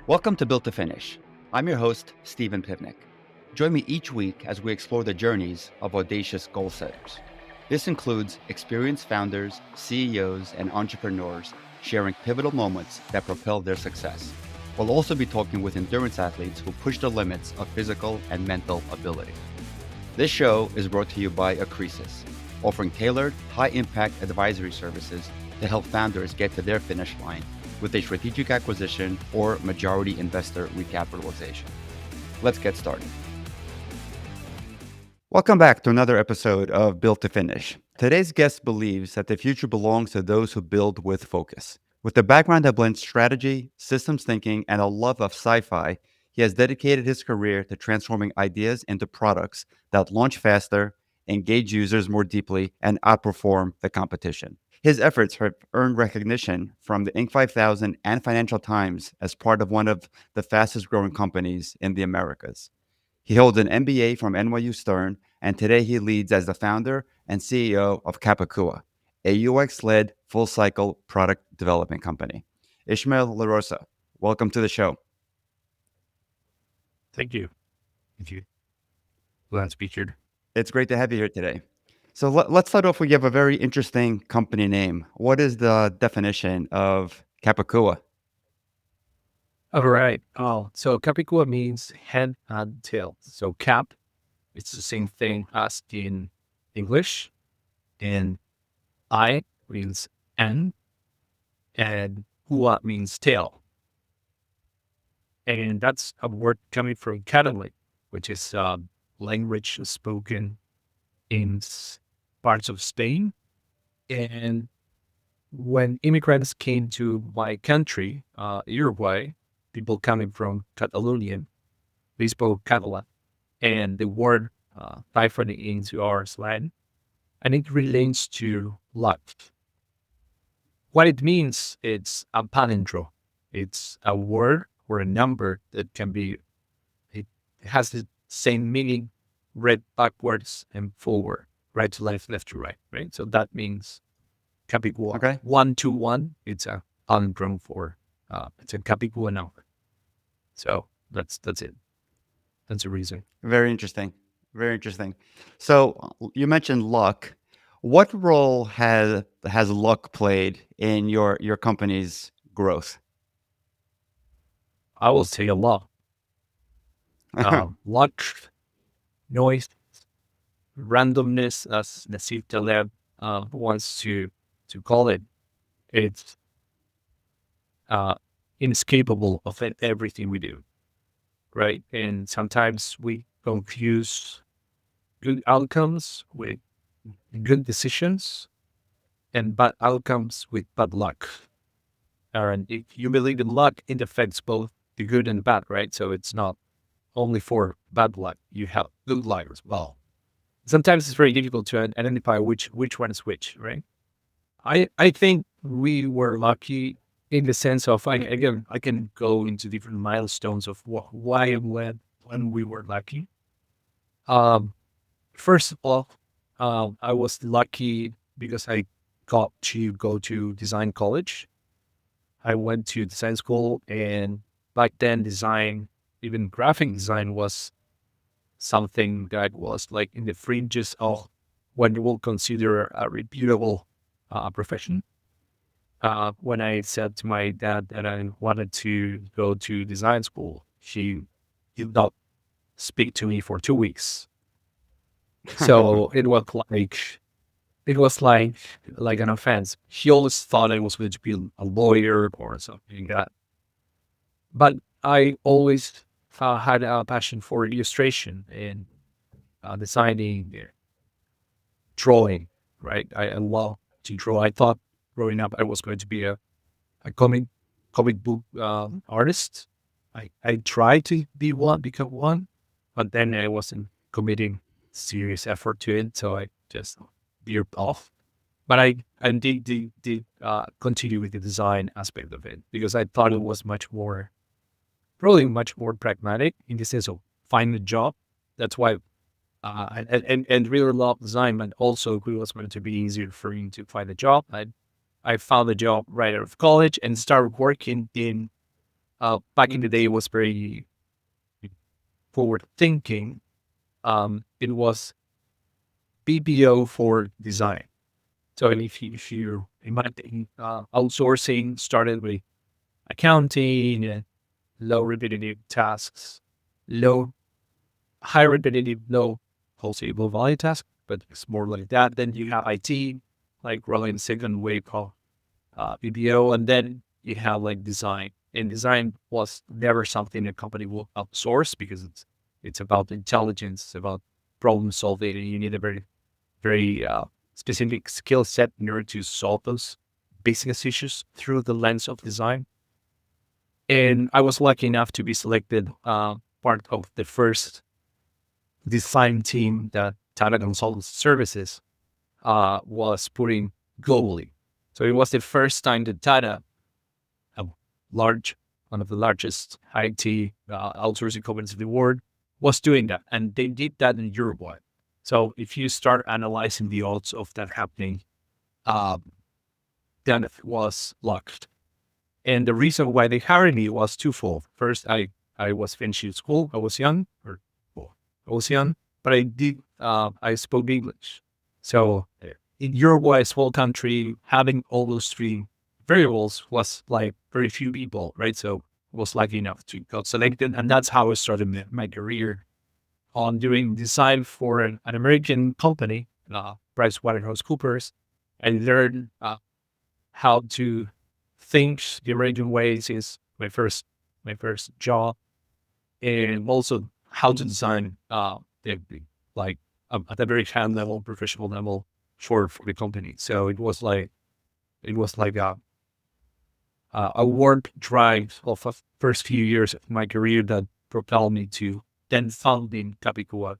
Welcome to Built to Finish. I'm your host, Stephen Pivnik. Join me each week as we explore the journeys of audacious goal setters. This includes experienced founders, CEOs, and entrepreneurs sharing pivotal moments that propel their success. We'll also be talking with endurance athletes who push the limits of physical and mental ability. This show is brought to you by Acresis, offering tailored, high-impact advisory services to help founders get to their finish line with a strategic acquisition or majority investor recapitalization. Let's get started. Welcome back to another episode of Built to Finish. Today's guest believes that the future belongs to those who build with focus. With a background that blends strategy, systems thinking, and a love of sci-fi, he has dedicated his career to transforming ideas into products that launch faster, engage users more deeply, and outperform the competition. His efforts have earned recognition from the Inc. 5000 and Financial Times as part of one of the fastest growing companies in the Americas. He holds an MBA from NYU Stern, and today he leads as the founder and CEO of Capicua, a UX-led full-cycle product development company. Ismael Larrosa, welcome to the show. Thank you. Thank you. Glad to be here. It's great to have you here today. So let's start off. We have a very interesting company name. What is the definition of Capicua? All right. So Capicua means head and tail. So cap, it's the same thing as in English, and I means and hua means tail. And that's a word coming from Catalan, which is language spoken in parts of Spain. And when immigrants came to my country, Uruguay, people coming from Catalonia, they spoke Catalan, and the word typhoon into our slang, and it relates to luck. What it means, it's a palindrome. It's a word or a number that it has the same meaning, read backwards and forward, right to left, left to right? So that means Capicua. Okay. 121, it's a palindrome for, it's a Capicua number. So that's it. That's the reason. Very interesting. Very interesting. So you mentioned luck. What role has luck played in your company's growth? I will say a lot. Luck, noise, randomness, as Nasif Taleb wants to call it. It's inescapable of everything we do, right? And sometimes we confuse good outcomes with good decisions and bad outcomes with bad luck. And if you believe in luck, it affects both the good and bad, right? So it's not only for bad luck, you have good luck as well. Sometimes it's very difficult to identify which one is which, right? I think we were lucky in the sense of, I can go into different milestones of why and when we were lucky. First of all, I was lucky because I got to go to design college. I went to design school, and back then design, even graphic design, was something that was like in the fringes of what you will consider a reputable profession. When I said to my dad that I wanted to go to design school, he did not speak to me for 2 weeks. So it was like an offense. He always thought I was going to be a lawyer or something like that. But I always had a passion for illustration and designing, drawing, right? I love to draw. I thought growing up I was going to be a comic book artist. I tried to become one, but then I wasn't committing serious effort to it, so I just veered off. But I did continue with the design aspect of it because I thought it was probably much more pragmatic in the sense of find a job. That's why, and really love design, but also it was going to be easier for me to find a job. I found a job right out of college and started working in Back in the day, it was very forward thinking. It was BPO for design. So if you imagine outsourcing started with accounting and low repetitive tasks, low high repetitive, low pulsable value tasks, but it's more like that. Then you have IT, like rolling second wave of BPO, and then you have like design. And design was never something a company will outsource because it's about intelligence, it's about problem solving, and you need a very specific skill set in order to solve those business issues through the lens of design. And I was lucky enough to be selected part of the first design team that Tata Consulting Services was putting globally. So it was the first time that Tata, a one of the largest IT outsourcing companies in the world, was doing that. And they did that in Uruguay. So if you start analyzing the odds of that happening, uh, then it was locked. And the reason why they hired me was twofold. First, I was finishing school. I was young, I was young, but I spoke English. So in Uruguay, a small country, having all those three variables was like very few people, right? So I was lucky enough to got selected. And that's how I started my career on doing design for an American company, PricewaterhouseCoopers. I learned how to think the American ways is my first job, and also how to design like at a very high level, professional level for the company. So it was like a work drive of the first few years of my career that propelled me to then founding Capicua.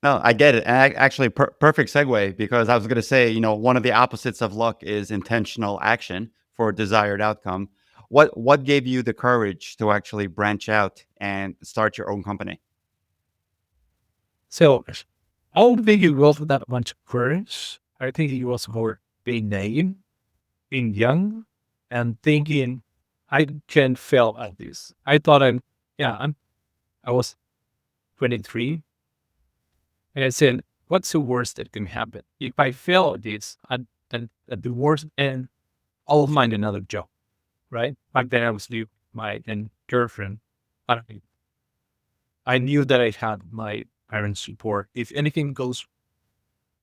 No, I get it. And actually, perfect segue because I was going to say, one of the opposites of luck is intentional action for a desired outcome. What gave you the courage to actually branch out and start your own company? So I don't think it was that much courage. I think it was more being naive, being young, and thinking I can fail at this. I thought yeah, I was 23, and I said, what's the worst that can happen? If I fail at this, then at the worst, and I'll find another job, right? Back then I was with my then girlfriend. But I knew that I had my parents' support. If anything goes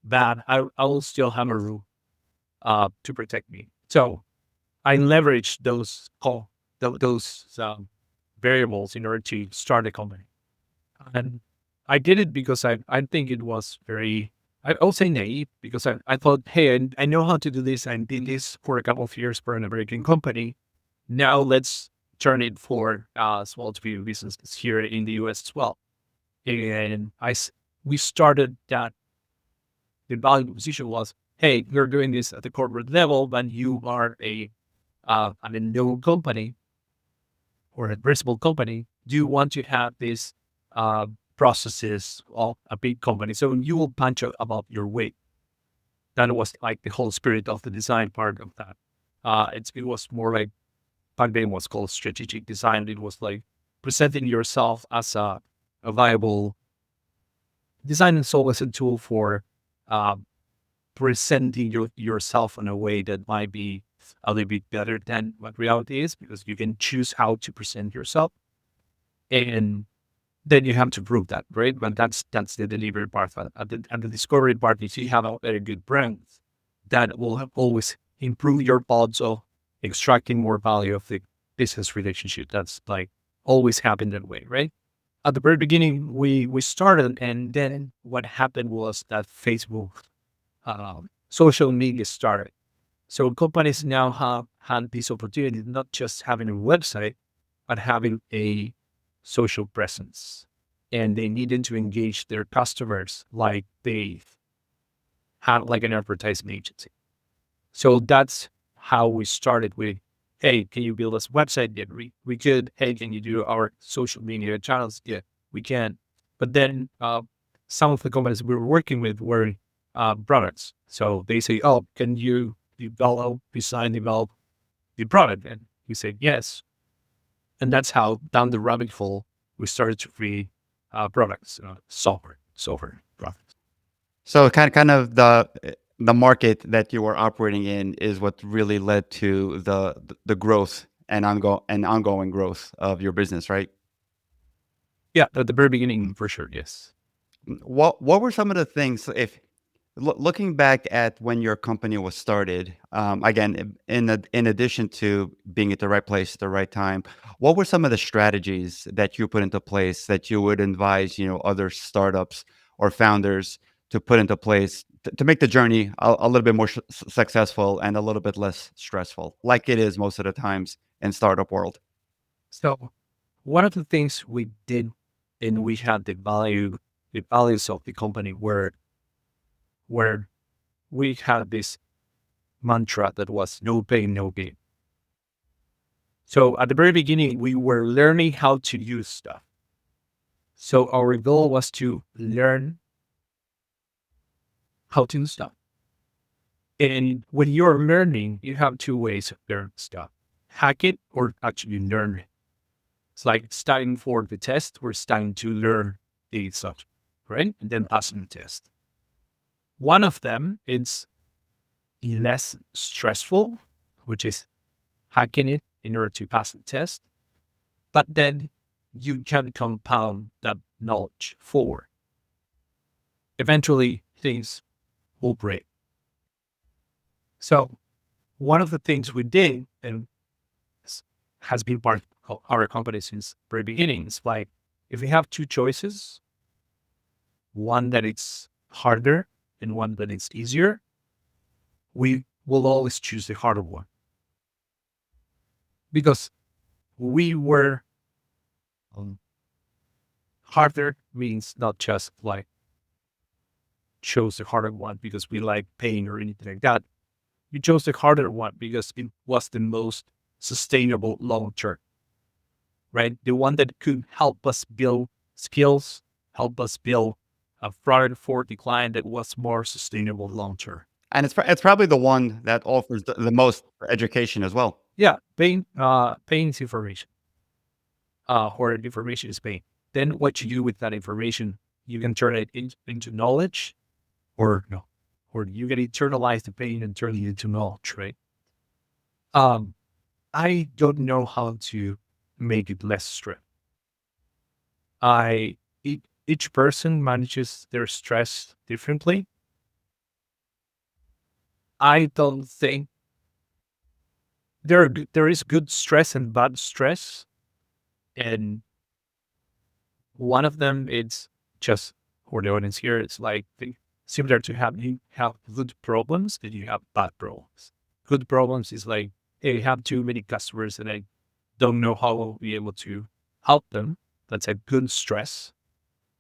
bad, I will still have a roof to protect me. So I leveraged those variables in order to start a company. And I did it because I think it was very, I'll say naive because I thought, hey, I know how to do this. I did this for a couple of years for an American company. Now let's turn it for small to medium businesses here in the US as well. And we started that. The value proposition was, hey, you're doing this at the corporate level, but you are an unknown company or a principal company. Do you want to have these uh, processes of a big company? So you will punch above your weight. That was like the whole spirit of the design part of that. It was more like back then was called strategic design. It was like presenting yourself as a viable design and solve as a tool for uh, presenting yourself in a way that might be a little bit better than what reality is, because you can choose how to present yourself, and then you have to prove that, right? But that's the delivery part, and the discovery part is you have a very good brand that will always improve your odds of extracting more value of the business relationship. That's like always happened that way, right? At the very beginning, we started, and then what happened was that Facebook, social media started. So companies now have had this opportunity, not just having a website, but having a social presence. And they needed to engage their customers like they had like an advertising agency. So that's how we started with, hey, can you build us a website? Yeah, we could. Hey, can you do our social media channels? Yeah, we can. But then some of the companies we were working with were products. So they say, oh, can you design, develop the product? And we say, yes. And that's how down the rabbit hole we started to create products, software products. So kind of the market that you were operating in is what really led to the growth and ongoing growth of your business, right? Yeah, at the very beginning, for sure. Yes. What were some of the things if looking back at when your company was started, again, in addition to being at the right place at the right time, what were some of the strategies that you put into place that you would advise, other startups or founders to put into place to make the journey a little bit more successful and a little bit less stressful, like it is most of the times in startup world? So one of the things we did, and we had the values of the company where we had this mantra that was no pain, no gain. So at the very beginning, we were learning how to use stuff. So our goal was to learn how to do stuff. And when you're learning, you have two ways of learning stuff: hack it or actually learn it. It's like studying for the test. We're studying to learn the subject, right? And then passing the test. One of them is less stressful, which is hacking it in order to pass the test. But then you can compound that knowledge forward. Eventually, things will break. So, one of the things we did, and has been part of our company since the very beginning, is like if we have two choices, one that is harder and one that is easier, we will always choose the harder one because we were um, harder means not just like chose the harder one because we like pain or anything like that. We chose the harder one because it was the most sustainable long term, right? The one that could help us build skills, help us build a product for the client that was more sustainable long term. And it's probably the one that offers the most for education as well. Yeah, pain is information, or information is pain. Then what you do with that information, you can turn it into knowledge, or no, or you can internalize the pain and turn it into knowledge, right? Um, I don't know how to make it less stress. Each person manages their stress differently. I don't think there is good stress and bad stress, and one of them is just for the audience here. It's like similar to you have good problems and you have bad problems. Good problems is like, hey, I have too many customers and I don't know how I'll be able to help them. That's a good stress.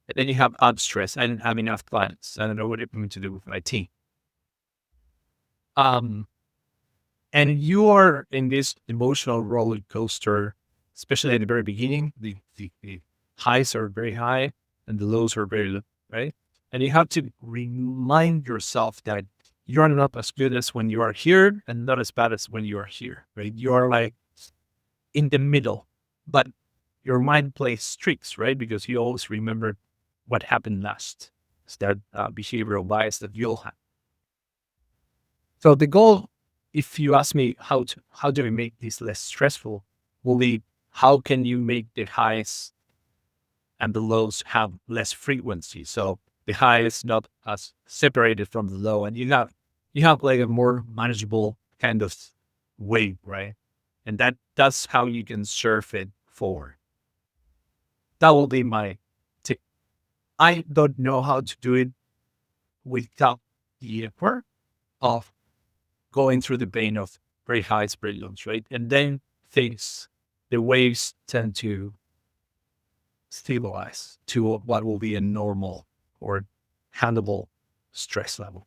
And then you have bad stress. I didn't have enough clients. I don't know what I'm going to do with my team. Um, and you are in this emotional roller coaster, especially at the very beginning. The highs are very high and the lows are very low, right? And you have to remind yourself that you are not as good as when you are here and not as bad as when you are here, right? You are like in the middle, but your mind plays tricks, right? Because you always remember what happened last. It's that behavioral bias that you'll have. So the goal, if you ask me how do we make this less stressful, will be how can you make the highs and the lows have less frequency. So the high is not as separated from the low, and you have like a more manageable kind of wave, right? And that's how you can surf it forward. That will be my tip. I don't know how to do it without the effort of going through the pain of very high spirit loads, right? And then the waves tend to stabilize to what will be a normal or handleable stress level.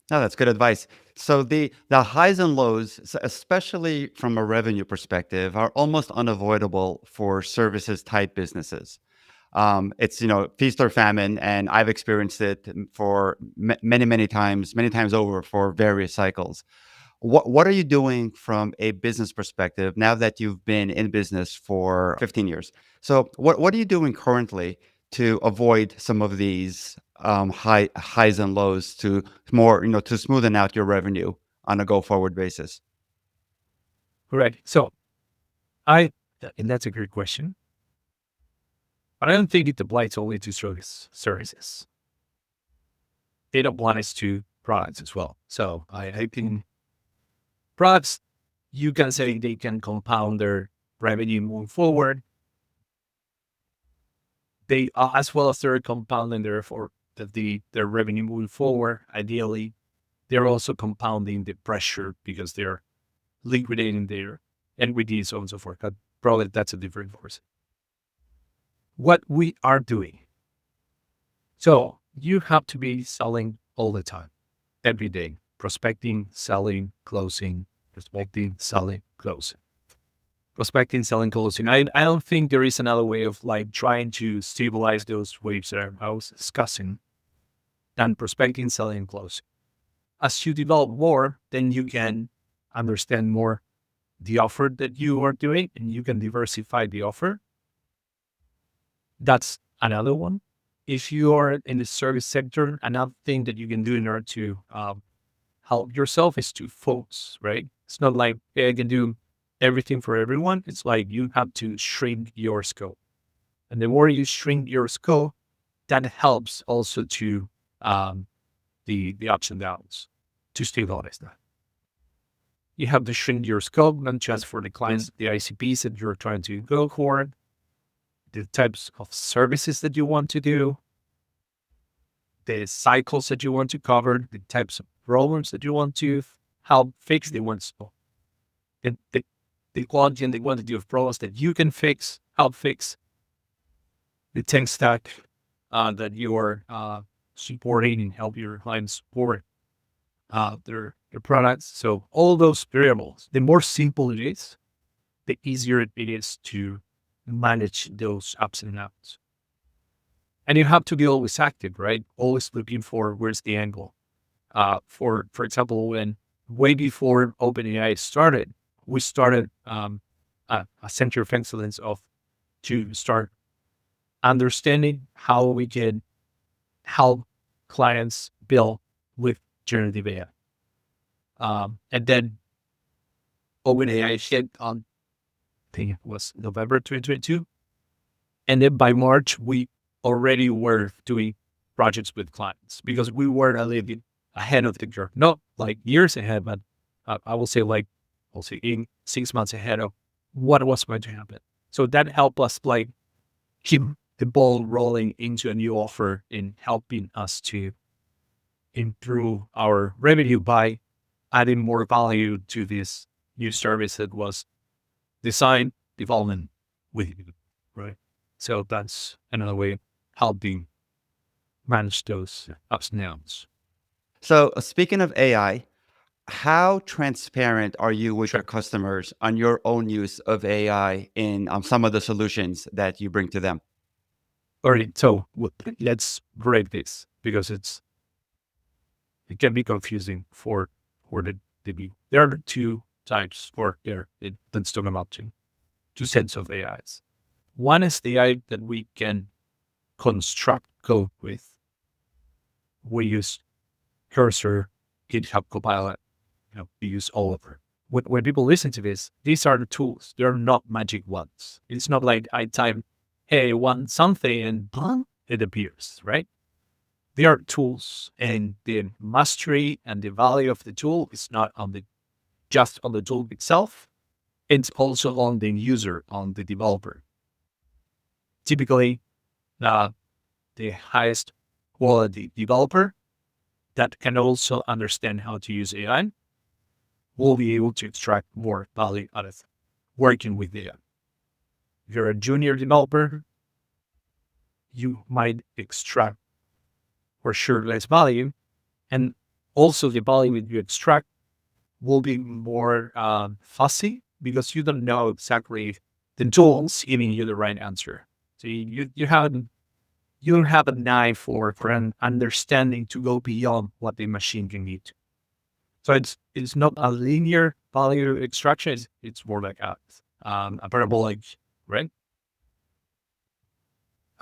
No, that's good advice. So the highs and lows, especially from a revenue perspective, are almost unavoidable for services type businesses. It's feast or famine, and I've experienced it for many times over for various cycles. What are you doing from a business perspective now that you've been in business for 15 years? So what are you doing currently to avoid some of these highs and lows to more, to smoothen out your revenue on a go forward basis? Correct. So I, and that's a great question, but I don't think it applies only to services. It applies to products as well. So I think products, you can say they can compound their revenue moving forward. They are, as well as they're compounding therefore their revenue moving forward. Ideally, they're also compounding the pressure because they're liquidating their equity, so on and so forth. But probably that's a different course. What we are doing. So you have to be selling all the time, every day, prospecting, selling, closing, prospecting, selling, closing. Prospecting, selling, closing. I don't think there is another way of like trying to stabilize those waves that I was discussing than prospecting, selling, and closing. As you develop more, then you can understand more the offer that you are doing and you can diversify the offer. That's another one. If you are in the service sector, another thing that you can do in order to help yourself is to focus, right? It's not like, hey, I can do everything for everyone. It's like you have to shrink your scope. And the more you shrink your scope, that helps also to the ups and downs to stabilize that. You have to shrink your scope, not just for the clients, the ICPs that you're trying to go for, the types of services that you want to do, the cycles that you want to cover, the types of problems that you want to help fix, the ones, the quality and the quantity of problems that you can fix, help fix, the tech stack that you are supporting and help your clients support their products. So all those variables, the more simple it is, the easier it is to manage those ups and downs. And you have to be always active, right? Always looking for where's the angle. For example, when way before OpenAI started, we started a center of excellence to start understanding how we can help clients build with generative AI. And then OpenAI hit on, I think it was November 2022. And then by March, we already were doing projects with clients because we were a little bit ahead of the curve, not like years ahead, but I will say like, I'll say in 6 months ahead of what was going to happen. So that helped us like keep the ball rolling into a new offer in helping us to improve our revenue by adding more value to this new service that was design development with you, right? So that's another way of helping manage those ups and downs. So speaking of AI, how transparent are you with your Sure. customers on your own use of AI in some of the solutions that you bring to them? All right. So let's break this because it can be confusing for the view. There are two types for there. Let's talk about two sets of AIs. One is the AI that we can construct code with. We use Cursor, GitHub Copilot, we use all of them. When people listen to this, these are the tools. They're not magic ones. It's not like I type, hey, I want something and boom, it appears, right? They are tools and the mastery and the value of the tool is not just on the tool itself. It's also on the user, on the developer. Typically, the highest quality developer that can also understand how to use AI will be able to extract more value out of working with AI. If you're a junior developer, you might extract for sure less value. And also the value that you extract will be more fussy because you don't know exactly the tools giving you the right answer. So you don't have an eye for an understanding to go beyond what the machine can need. So it's not a linear value extraction. It's more like a parabolic, right?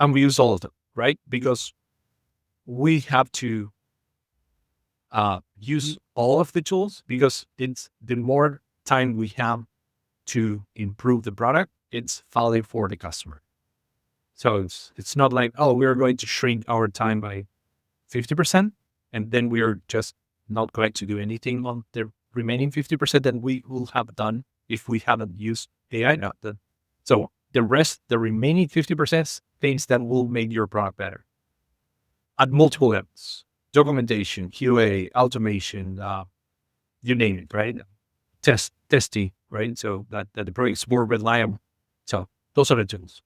And we use all of them, right? Because we have to use all of the tools, because it's the more time we have to improve the product, it's value for the customer. So it's not like, oh, we're going to shrink our time by 50%, and then we're just not going to do anything on the remaining 50% that we will have done if we haven't used AI. Not the, so the remaining 50% things that will make your product better at multiple levels: documentation, QA, automation, you name it, right? Testing, right? So that the product is more reliable. So those are the tools.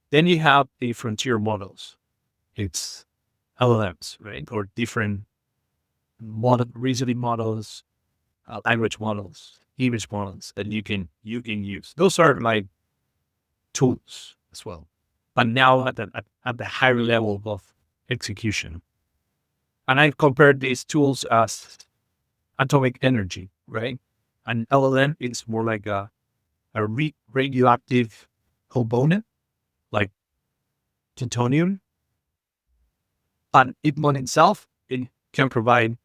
Then you have the frontier models. It's LLMs, right? Or different reasoning models, language models, image models that you can use. Those are like tools as well, but now at the higher level of execution. And I compared these tools as atomic energy, right? An LLM is more like a radioactive component, like plutonium, but it on itself, it can provide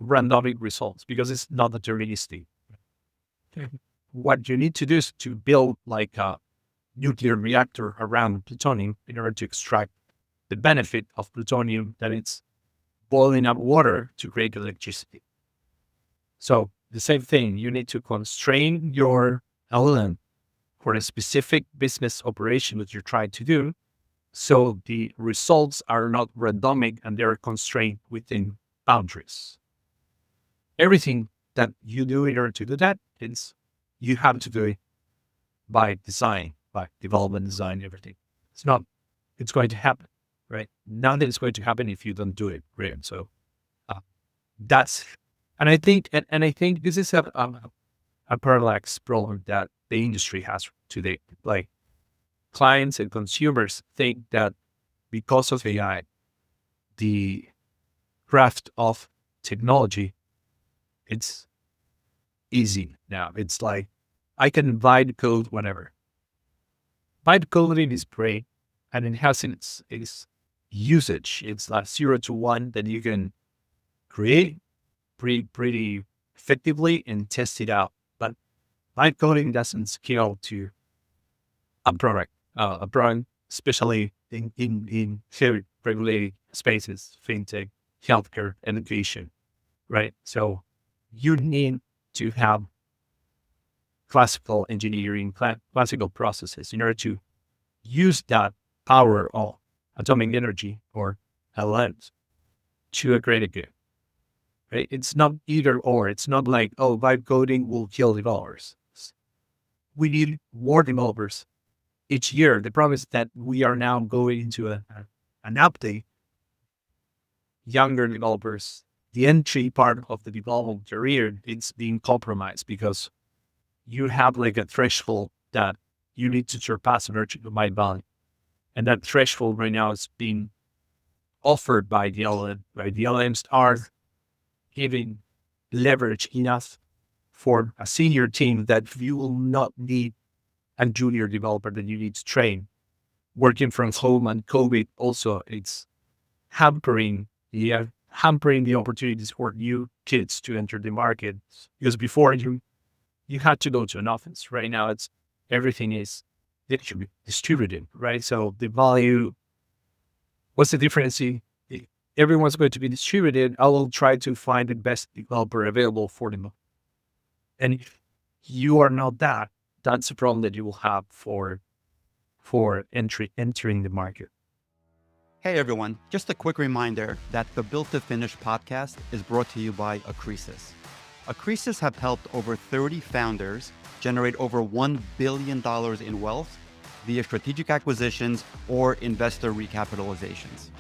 randomic results because it's not deterministic. What you need to do is to build like a nuclear reactor around plutonium in order to extract the benefit of plutonium, that it's boiling up water to create electricity. So the same thing, you need to constrain your LLM for a specific business operation that you're trying to do. So the results are not randomic and they're constrained within boundaries. Everything that you do in order to do that is you have to do it by design, by development design, everything. It's not, it's going to happen, right? Nothing is going to happen if you don't do it, right? So uh, that's, and I think this is a parallax problem that the industry has today. Like clients and consumers think that because of AI, the craft of technology, it's easy now. It's like I can vibe code whatever. Vibe coding is great, and it has its usage. It's like 0 to 1 that you can create pretty effectively and test it out. But vibe coding doesn't scale to a product, especially in very regulated spaces, fintech, healthcare, education, right? So you need to have classical engineering, classical processes in order to use that power of atomic energy or LLMs to create a good. Right? It's not either or. It's not like, oh, vibe coding will kill developers. We need more developers each year. The problem is that we are now going into an update. Younger developers, the entry part of the development career, it's being compromised because you have like a threshold that you need to surpass in order to provide value. And that threshold right now is being offered by the LLM, right? The LLMs are giving leverage enough for a senior team that you will not need a junior developer that you need to train. Working from home and COVID also, it's hampering the opportunities for new kids to enter the market. Because before you had to go to an office. Right now, it's everything is distributed, right? So the value, what's the difference? Everyone's going to be distributed. I will try to find the best developer available for them. And if you are not that, that's a problem that you will have for entering the market. Hey everyone, just a quick reminder that the Built to Finish podcast is brought to you by Acresis. Acresis have helped over 30 founders generate over $1 billion in wealth via strategic acquisitions or investor recapitalizations.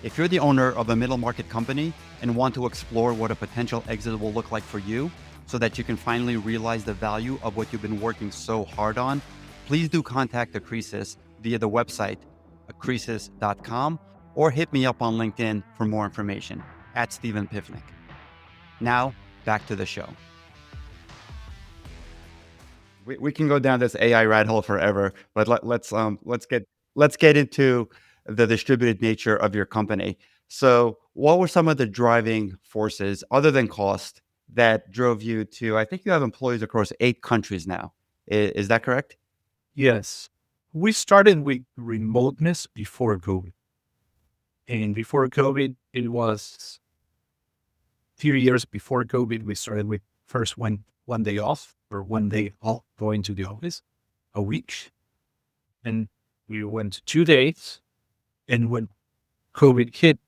If you're the owner of a middle market company and want to explore what a potential exit will look like for you so that you can finally realize the value of what you've been working so hard on, please do contact Acresis via the website acresis.com or hit me up on LinkedIn for more information at Stephen Pivnik. Now, back to the show. We can go down this AI rat hole forever, but let's get into the distributed nature of your company. So, what were some of the driving forces other than cost that drove you to? I think you have employees across 8 countries now. Is that correct? Yes. We started with remoteness before COVID. And before COVID, it was few years before COVID, we started with first one day off or one day off going to the office a week. And we went to 2 days. And when COVID hit,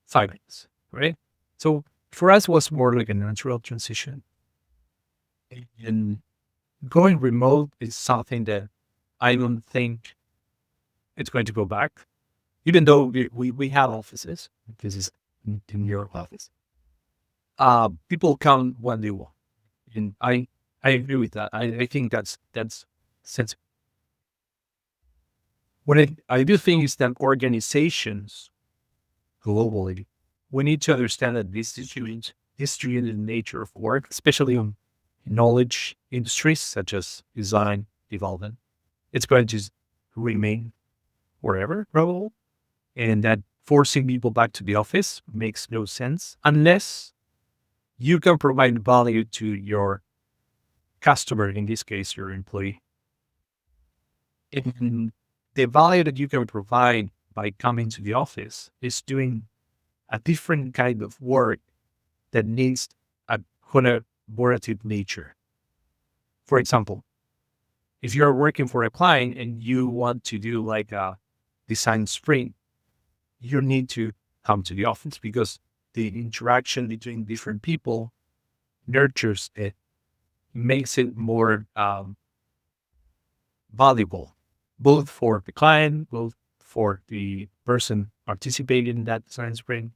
5 days, right? So for us, it was more like a natural transition. And going remote is something that I don't think it's going to go back, even though we have offices. This is in your office. People come when they want. And I agree with that. I think that's sense. What I do think is that organizations globally, we need to understand that this distributed nature of work, especially on knowledge industries such as design, development, it's going to remain wherever, probably. And that forcing people back to the office makes no sense unless you can provide value to your customer, in this case, your employee. And the value that you can provide by coming to the office is doing a different kind of work that needs a collaborative nature. For example, if you're working for a client and you want to do like a design sprint, you need to come to the office because the interaction between different people nurtures it, makes it more valuable, both for the client, both for the person participating in that design sprint.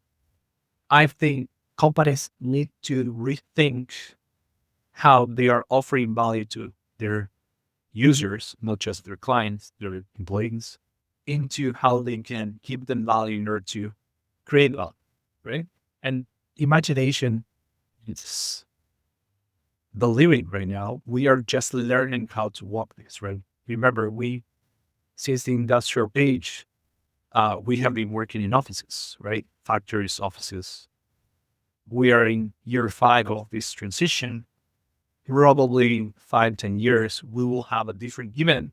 I think companies need to rethink how they are offering value to their users, not just their clients, their employees, into how they can keep them value in order to create value, right? And imagination is the living right now. We are just learning how to walk this, right? Remember, since the industrial age, we have been working in offices, right? Factories, offices. We are in year 5 of this transition. Probably in 5, 10 years, we will have a different, even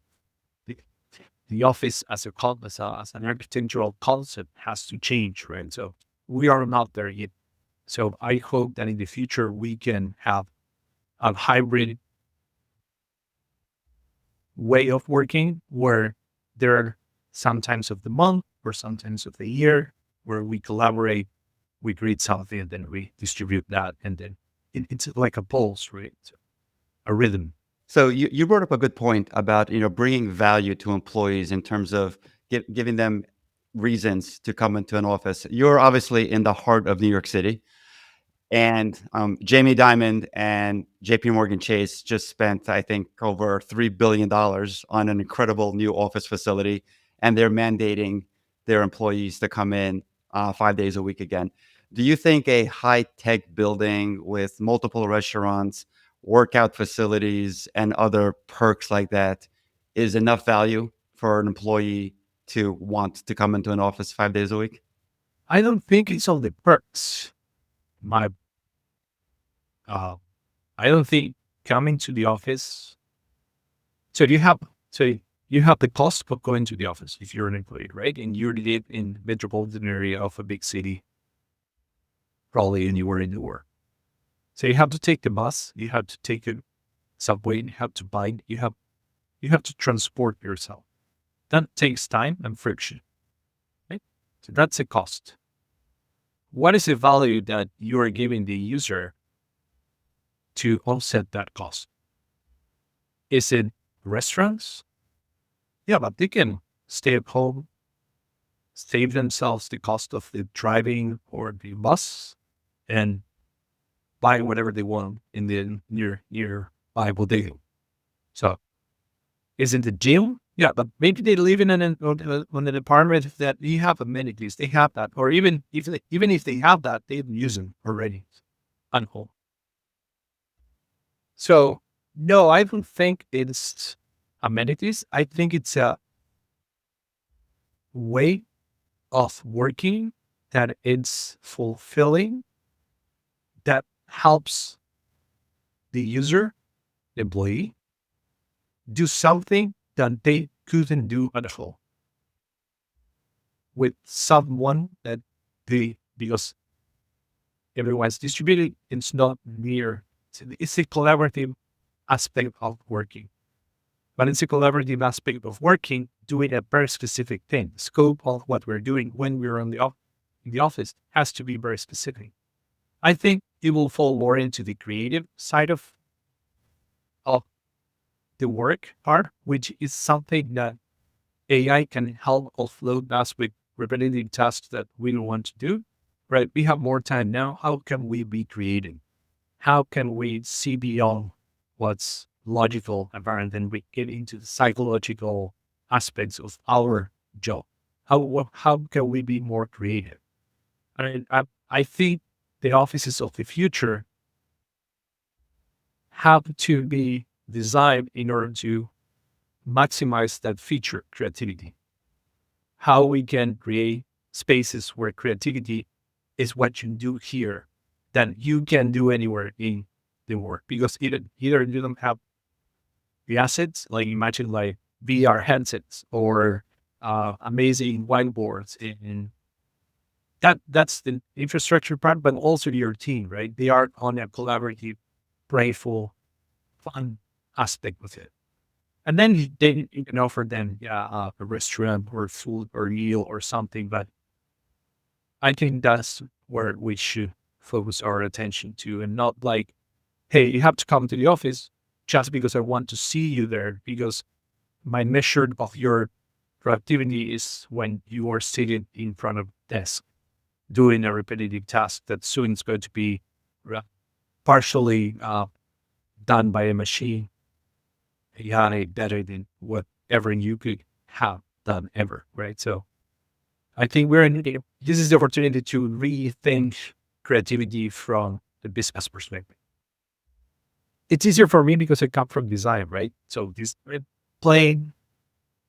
the office as an architectural concept has to change, right? So we are not there yet. So I hope that in the future, we can have a hybrid way of working where there are some times of the month or sometimes of the year where we collaborate, we create something, and then we distribute that. And then it's like a pulse, right? A rhythm. So you brought up a good point about bringing value to employees in terms of giving them reasons to come into an office. You're obviously in the heart of New York City, and Jamie Dimon and J.P. Morgan Chase just spent, I think, over $3 billion on an incredible new office facility, and they're mandating their employees to come in 5 days a week again. Do you think a high-tech building with multiple restaurants, workout facilities, and other perks like that is enough value for an employee to want to come into an office 5 days a week? I don't think it's all the perks. My, I don't think coming to the office. So you have the cost of going to the office if you're an employee, right? And you live in the metropolitan area of a big city, probably anywhere in the world. So you have to take the bus, you have to take a subway, you have to bike, you have to transport yourself. That takes time and friction, right? So that's a cost. What is the value that you are giving the user to offset that cost? Is it restaurants? Yeah, but they can stay at home, save themselves the cost of the driving or the bus, and buy whatever they want in the nearby bodega. So, is it the gym? Yeah, but maybe they live in an apartment that you have amenities. They have that, or even if they have that, they use them already. Unwhole. So no, I don't think it's amenities. I think it's a way of working that it's fulfilling, that helps the user, the employee, do something that they couldn't do at all with someone that they, because everyone's distributed, it's not near. It's a collaborative aspect of working, but it's a collaborative aspect of working, doing a very specific thing. The scope of what we're doing when we're in the office has to be very specific. I think it will fall more into the creative side of the work part, which is something that AI can help offload us with repetitive tasks that we don't want to do. Right? We have more time now. How can we be creative? How can we see beyond what's logical apparent and we get into the psychological aspects of our job? How can we be more creative? I think the offices of the future have to be designed in order to maximize that feature creativity. How we can create spaces where creativity is what you do here that you can do anywhere in the world. Because either you don't have the assets, like imagine like VR headsets or amazing whiteboards, and that's the infrastructure part, but also your team, right? They are on a collaborative, playful, fun aspect with it. And then you can offer them, a restaurant or food or meal or something. But I think that's where we should focus our attention to, and not like, hey, you have to come to the office just because I want to see you there. Because my measure of your productivity is when you are sitting in front of desk doing a repetitive task that soon is going to be ra- partially done by a machine. Yeah, better than whatever you could have done ever, right? So I think this is the opportunity to rethink creativity from the business perspective. It's easier for me because I come from design, right? So playing,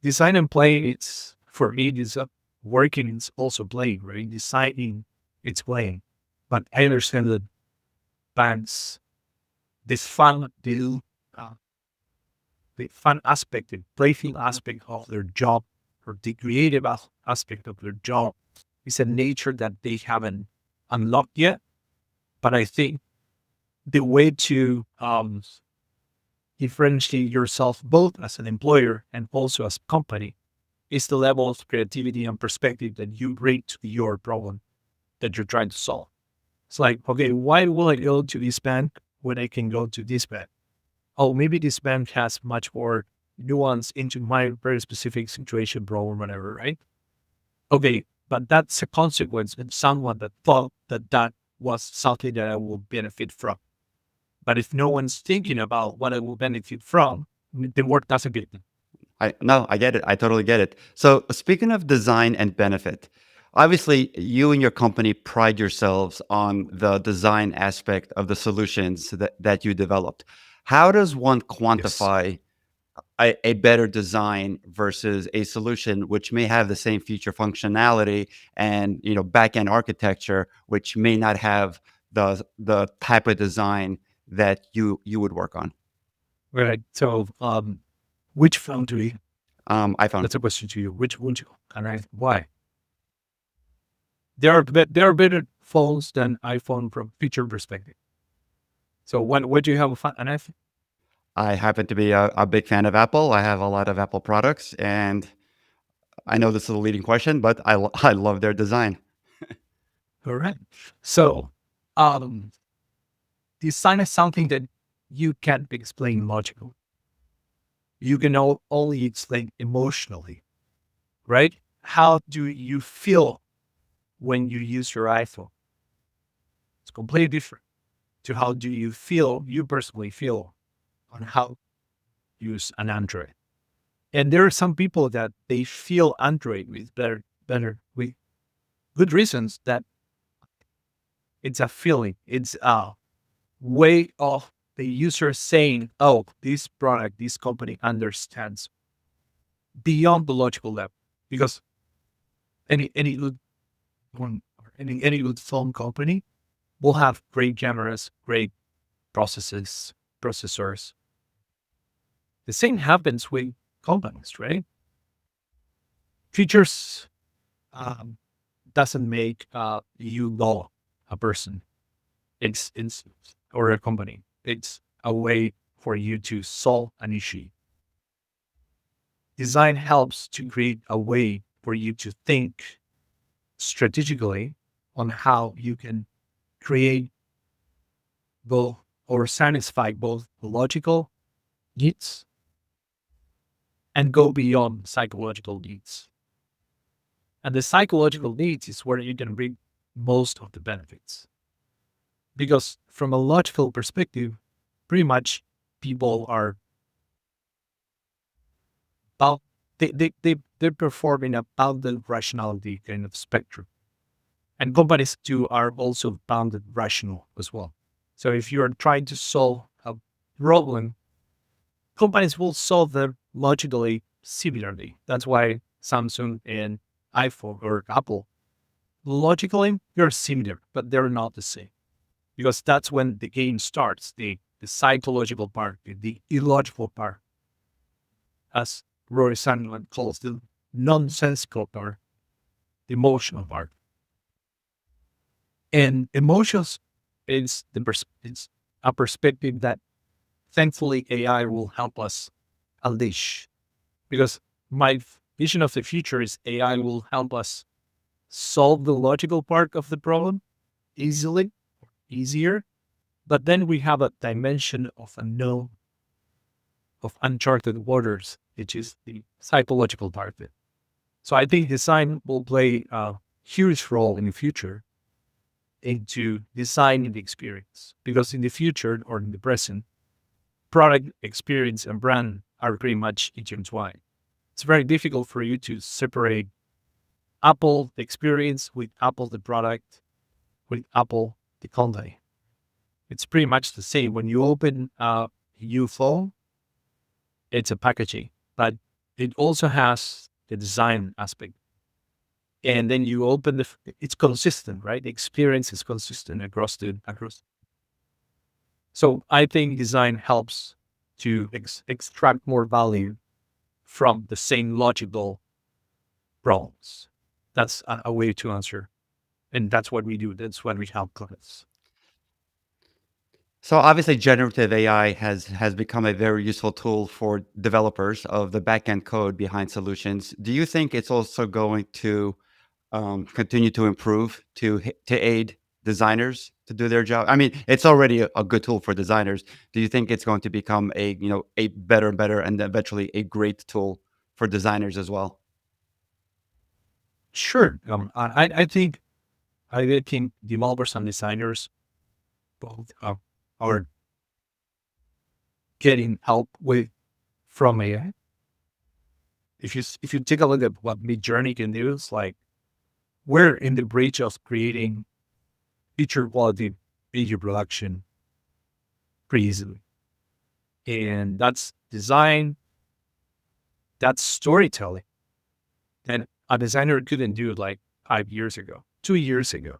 design and play, it's for me, it's working, it's also playing, right? Designing, it's playing. But I understand that bands, this fun, uh, the fun aspect, the playful aspect of their job, or the creative aspect of their job, is a nature that they haven't unlocked yet. But I think the way to differentiate yourself both as an employer and also as a company is the level of creativity and perspective that you bring to your problem that you're trying to solve. It's like, okay, why will I go to this bank when I can go to this bank? Oh, maybe this bank has much more nuance into my very specific situation, problem, whatever, right? Okay, but that's a consequence in someone that thought that that was something that I will benefit from. But if no one's thinking about what I will benefit from, the work doesn't get done. I no, I get it. I totally get it. So speaking of design and benefit, obviously you and your company pride yourselves on the design aspect of the solutions that you developed. How does one Yes. quantify a better design versus a solution which may have the same feature functionality and back end architecture which may not have the type of design that you would work on? Right. So, which phone do you? iPhone. That's a question to you. Which would you? And I, why? There are better phones than iPhone from feature perspective. So, what do you have an iPhone? I happen to be a big fan of Apple. I have a lot of Apple products, and I know this is a leading question, but I love their design. Correct. So, um, design is something that you can't explain logically. You can only explain emotionally, right? How do you feel when you use your iPhone? It's completely different to how do you feel, you personally feel on how you use an Android. And there are some people that they feel Android with better with good reasons that it's a feeling. It's a way of the user saying, "Oh, this product, this company understands beyond the logical level," because any good one or any good phone company will have great cameras, great processors. The same happens with companies, right? Features um, doesn't make you know a person. It's or a company. It's a way for you to solve an issue. Design helps to create a way for you to think strategically on how you can create both or satisfy both logical needs and go beyond psychological needs. And the psychological needs is where you can bring most of the benefits. Because from a logical perspective, pretty much people are about they're performing a bounded rationality kind of spectrum. And companies too are also bounded rational as well. So if you're trying to solve a problem, companies will solve them logically similarly. That's why Samsung and iPhone or Apple logically they're similar, but they're not the same. Because that's when the game starts, the psychological part, the illogical part, as Rory Sandlin calls the nonsensical part, the emotional part. And emotions is it's a perspective that thankfully AI will help us unleash. Because my vision of the future is AI will help us solve the logical part of the problem easily, easier. But then we have a dimension of unknown, of uncharted waters, which is the psychological part of it. So I think design will play a huge role in the future into designing the experience. Because in the future or in the present, product experience and brand are pretty much intertwined. It's very difficult for you to separate Apple the experience with Apple the product, with Apple the company. It's pretty much the same. When you open a new phone, it's a packaging, but it also has the design aspect. And then you open it's consistent, right? The experience is consistent across. So I think design helps to extract more value from the same logical problems. That's a way to answer. And that's what we do. That's what we help clients. So obviously, generative AI has become a very useful tool for developers of the backend code behind solutions. Do you think it's also going to continue to improve to aid designers to do their job? I mean, it's already a good tool for designers. Do you think it's going to become a better and better, and eventually a great tool for designers as well? Sure. I think developers and designers both are getting help with from AI. If you take a look at what Midjourney can do, it's like we're in the bridge of creating feature quality video production pretty easily. And that's design, that's storytelling. And a designer couldn't do it like 5 years ago, 2 years ago.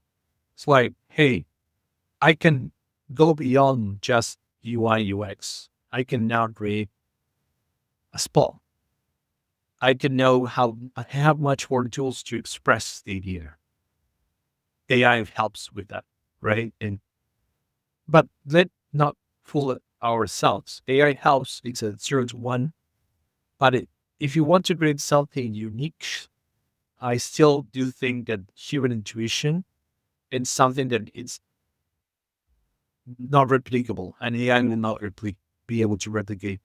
It's like, hey, I can go beyond just UI UX. I can now create a spot. I can know how I have much more tools to express the idea. AI helps with that, right? And but let not fool ourselves. AI helps. It's a 0 to 1, but if you want to create something unique, I still do think that human intuition is something that it's not replicable, and AI will not be able to replicate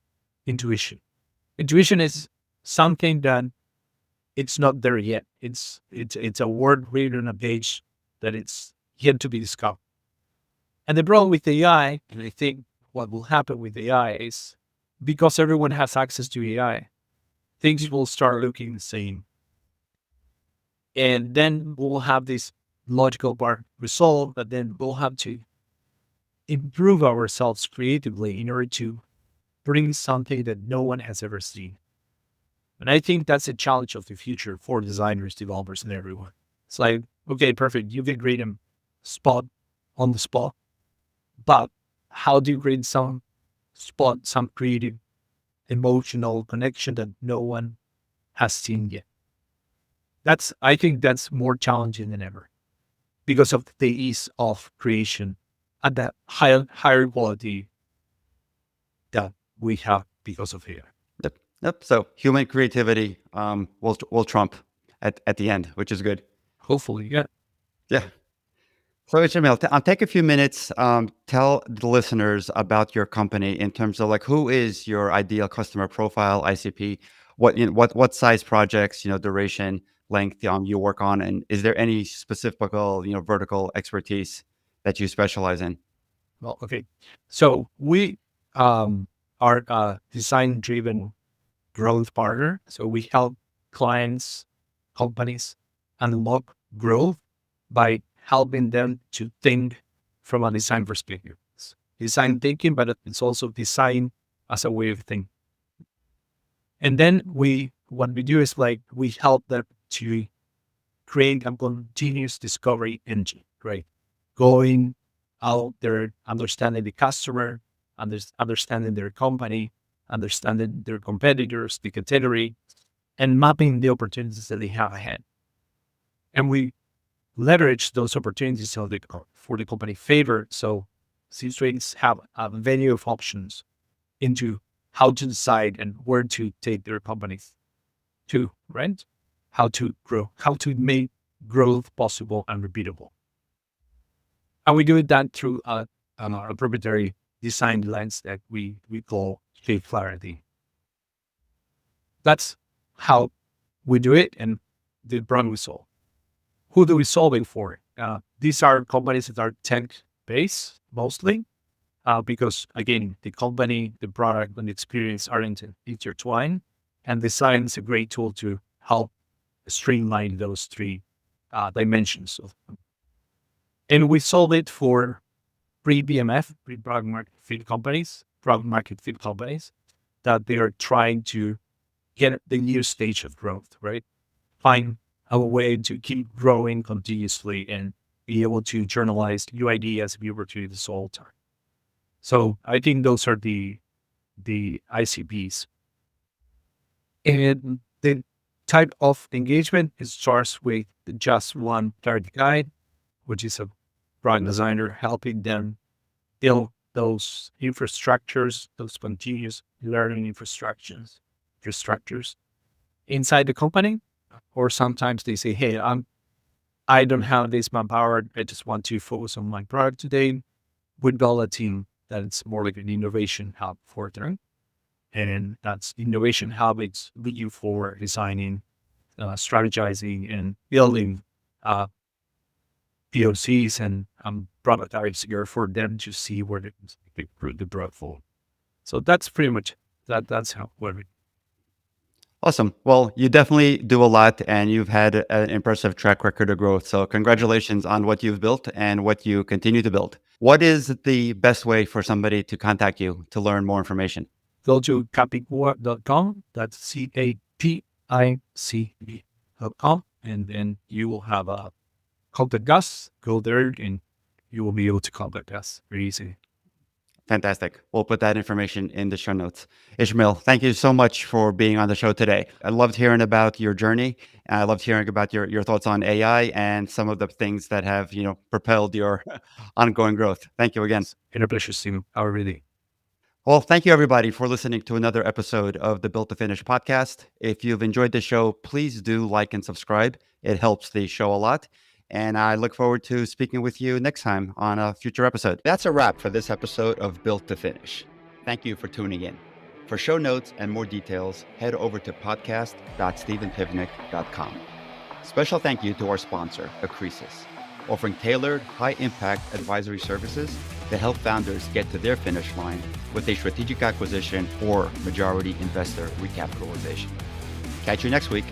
intuition. Intuition is something that it's not there yet. It's a word written on a page that it's yet to be discovered. And the problem with AI, and I think what will happen with AI is because everyone has access to AI, things will start looking the same. And then we'll have this logical part resolved, but then we'll have to improve ourselves creatively in order to bring something that no one has ever seen. And I think that's a challenge of the future for designers, developers, and everyone. It's like, okay, perfect. You can create a spot on the spot, but how do you create some spot, some creative, emotional connection that no one has seen yet? I think that's more challenging than ever because of the ease of creation and the higher quality that we have because of AI. Yep. Yep. So human creativity will trump at the end, which is good. Hopefully, yeah. Yeah. So, Ishmael, take a few minutes. Tell the listeners about your company in terms of like who is your ideal customer profile, ICP, what size projects, duration, length you work on, and is there any specific vertical expertise that you specialize in? Well, okay. So we are a design driven growth partner. So we help clients, companies unlock growth by helping them to think from a design perspective. It's design thinking, but it's also design as a way of thinking. And then what we do is like we help them to create a continuous discovery engine, right? Going out there, understanding the customer, understanding their company, understanding their competitors, the category, and mapping the opportunities that they have ahead. And we leverage those opportunities for the company favor. So C-suites have a venue of options into how to decide and where to take their companies to, right? How to grow, how to make growth possible and repeatable. And we do that through a proprietary design lens that we call shape clarity. That's how we do it and the problem we solve. Who do we solve it for? These are companies that are tech based mostly, because again, the company, the product, and the experience are intertwined. And design is a great tool to help streamline those three dimensions of them. And we solve it for pre-BMF, pre-product market fit companies, product market fit companies that they are trying to get the new stage of growth, right? Find a way to keep growing continuously and be able to journalize new ideas, new opportunities all the time. So I think those are the ICPs. And the type of engagement, it starts with just one clarity guide, which is a product designer helping them build those infrastructures, those continuous learning infrastructures inside the company. Or sometimes they say, hey, I don't have this manpower. I just want to focus on my product today. We build a team that's more like an innovation hub for them. And that's innovation hub. It's looking for designing, strategizing, and building POCs and prototypes here for them to see where the product fall. So that's pretty much that. That's how what we. Awesome. Well, you definitely do a lot and you've had an impressive track record of growth. So, congratulations on what you've built and what you continue to build. What is the best way for somebody to contact you to learn more information? Go to capicua.com. That's CAPICE.com. And then you will have a contact us. Go there and you will be able to contact us very easy. Fantastic. We'll put that information in the show notes. Ishmael, thank you so much for being on the show today. I loved hearing about your journey. I loved hearing about your thoughts on AI and some of the things that have, propelled your ongoing growth. Thank you again. It's been a pleasure seeing our really. Well, thank you everybody for listening to another episode of the Built to Finish podcast. If you've enjoyed the show, please do like and subscribe. It helps the show a lot. And I look forward to speaking with you next time on a future episode. That's a wrap for this episode of Built to Finish. Thank you for tuning in. For show notes and more details, head over to podcast.stephenpivnik.com. Special thank you to our sponsor, Acresis, offering tailored, high-impact advisory services to help founders get to their finish line with a strategic acquisition or majority investor recapitalization. Catch you next week.